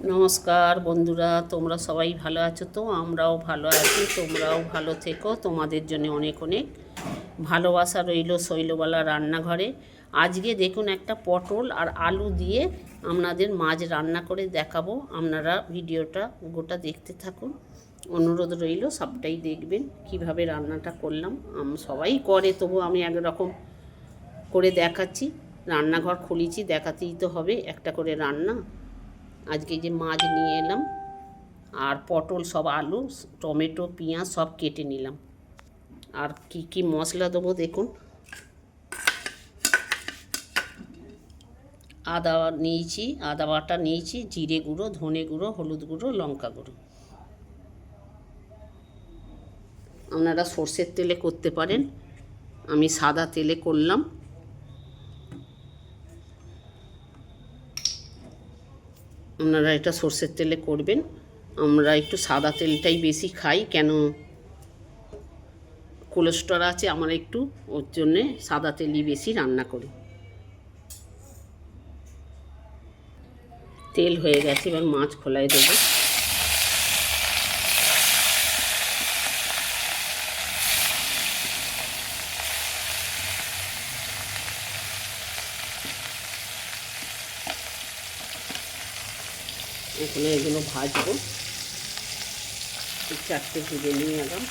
নমস্কার বন্ধুরা, তোমরা সবাই ভালো আছো তো? আমরাও ভালো আছি, তোমরাও ভালো থেকো। তোমাদের জন্য অনেক অনেক ভালোবাসা রইল শৈলবালা রান্নাঘরে। আজকে দেখুন একটা পটল আর আলু দিয়ে আপনাদের মাছ রান্না করে দেখাবো। আপনারা ভিডিওটা গোটা দেখতে থাকুন, অনুরোধ রইল সবটাই দেখবেন কিভাবে রান্নাটা করলাম। সবাই করে, তবু আমি একরকম করে দেখাচ্ছি। রান্নাঘর খুলেছি, দেখাতেই তো হবে একটা করে রান্না। আজকে যে মাছ নিয়ে এলাম আর পটল, সব আলু, টমেটো, পেঁয়াজ সব কেটে নিলাম। আর কি কি মশলা দেবো দেখুন। আদা নিয়েছি, আদা বাটা নিয়েছি, জিরে গুঁড়ো, ধনে গুঁড়ো, হলুদ গুঁড়ো, লঙ্কা গুঁড়ো। আপনারা সর্ষের তেলে করতে পারেন, আমি সাদা তেলে করলাম। আপনারা এটা সর্ষের তেলে করবেন। আমরা একটু সাদা তেলটাই বেশি খাই, কেন কোলেস্ট্রল আছে আমার একটু, ওর জন্যে সাদা তেলই বেশি রান্না করি। তেল হয়ে গেছে, এবার মাছ খোলায় দেবো। এখন এগুলো ভাজবো, চারটে ভেজে নিয়ে এলাম।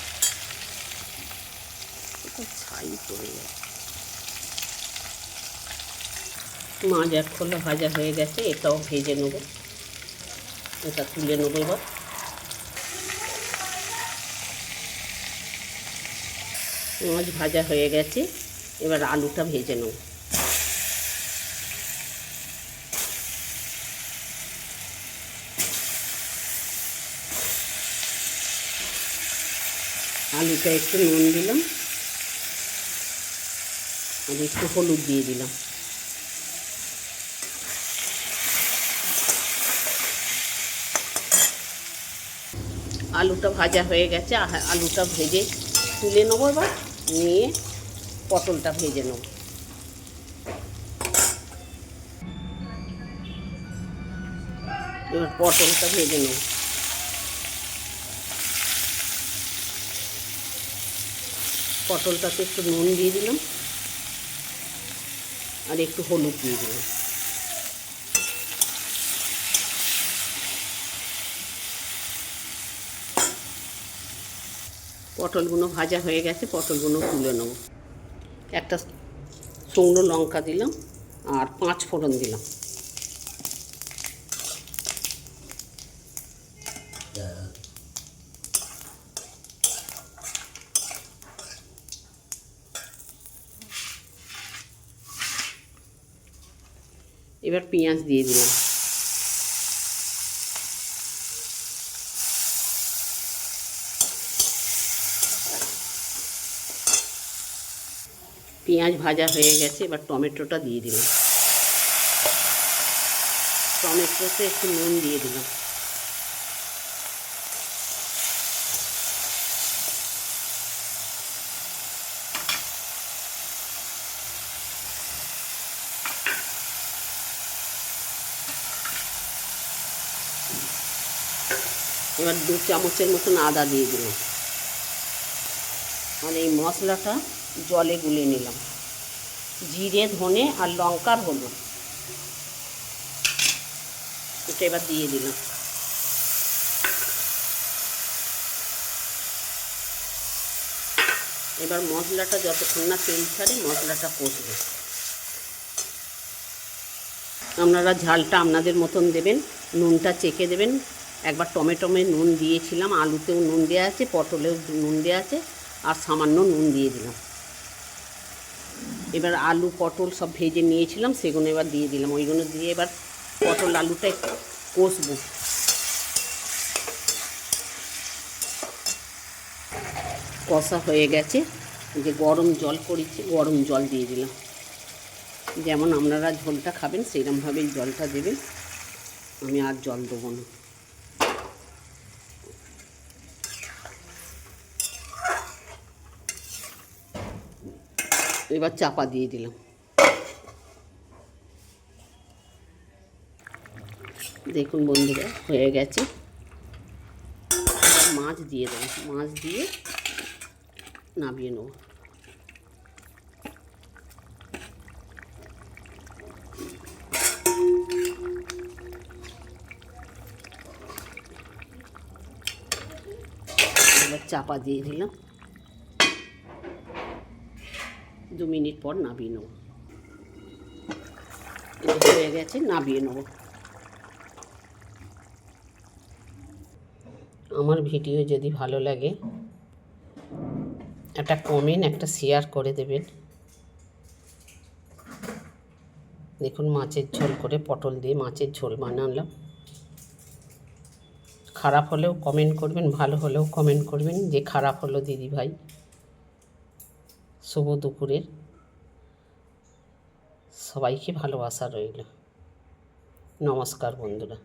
ছাই পড়ে যাচ্ছে। মাছ এক খোলা ভাজা হয়ে গেছে, এটাও ভেজে নেবো। এটা তুলে নেবো এবার। মাছ ভাজা হয়ে গেছে, এবার আলুটা ভেজে নেব। আলুটা একটু নুন দিলাম আর একটু হলুদ দিয়ে দিলাম। আলুটা ভাজা হয়ে গেছে, আলুটা ভেজে তুলে নেবো এবার। নিয়ে পটলটা ভেজে নেব। এবার পটলটা ভেজে নেব। পটলটাতে একটু নুন দিয়ে দিলাম আর একটু হলুদ দিয়ে দিলাম। পটলগুলো ভাজা হয়ে গেছে, পটলগুলো তুলে নেব। একটা শুকনো লঙ্কা দিলাম আর 5 ফোড়ন দিলাম। এবার পেঁয়াজ দিয়ে দিলাম। পেঁয়াজ ভাজা হয়ে গেছে, এবার টমেটোটা দিয়ে দিলাম। টমেটোতে একটু নুন দিয়ে দিলাম। এবার 2 চামচের মতন আদা দিয়ে দিলাম। আর এই মশলাটা জলে গুলে নিলাম। জিরে, ধনে আর লঙ্কার হলুদ এটা এবার দিয়ে দিলাম। এবার মশলাটা যতক্ষণ না তেল ছাড়ে মশলাটা কষবে। আপনারা ঝালটা আপনাদের মতন দেবেন, নুনটা চেখে দেবেন। একবার টমেটোমে নুন দিয়েছিলাম, আলুতেও নুন দেওয়া আছে, পটলেও নুন দেওয়া আছে, আর সামান্য নুন দিয়ে দিলাম। এবার আলু পটল সব ভেজে নিয়েছিলাম, সেগুলো এবার দিয়ে দিলাম। ওইগুলো দিয়ে এবার পটল আলুটা একটু কষবো। কষা হয়ে গেছে, যে গরম জল করেছি, গরম জল দিয়ে দিলাম। যেমন আপনারা ঝোলটা খাবেন সেইরকমভাবেই জলটা দেবেন, আমি আর জল দেবো না। এবার চাপা দিয়ে দিলাম। দেখুন বন্ধুরা হয়ে গেছে। মাছ দিয়ে দেবো, মাছ দিয়ে নামিয়ে নেব। এবার চাপা দিয়ে দিলাম, 2 মিনিট পর নামিয়ে নেব। এটা হয়ে গেছে, নামিয়ে নেব। আমার ভিডিও যদি ভালো লাগে একটা কমেন্ট, একটা শেয়ার করে দেবেন। দেখুন মাছের ঝোল করে, পটল দিয়ে মাছের ঝোল বানালাম। খারাপ হলেও কমেন্ট করবেন, ভালো হলেও কমেন্ট করবেন যে খারাপ হলো দিদি ভাই। শুভ দুপুরের সবাইকে ভালোবাসা রইল। নমস্কার বন্ধুরা।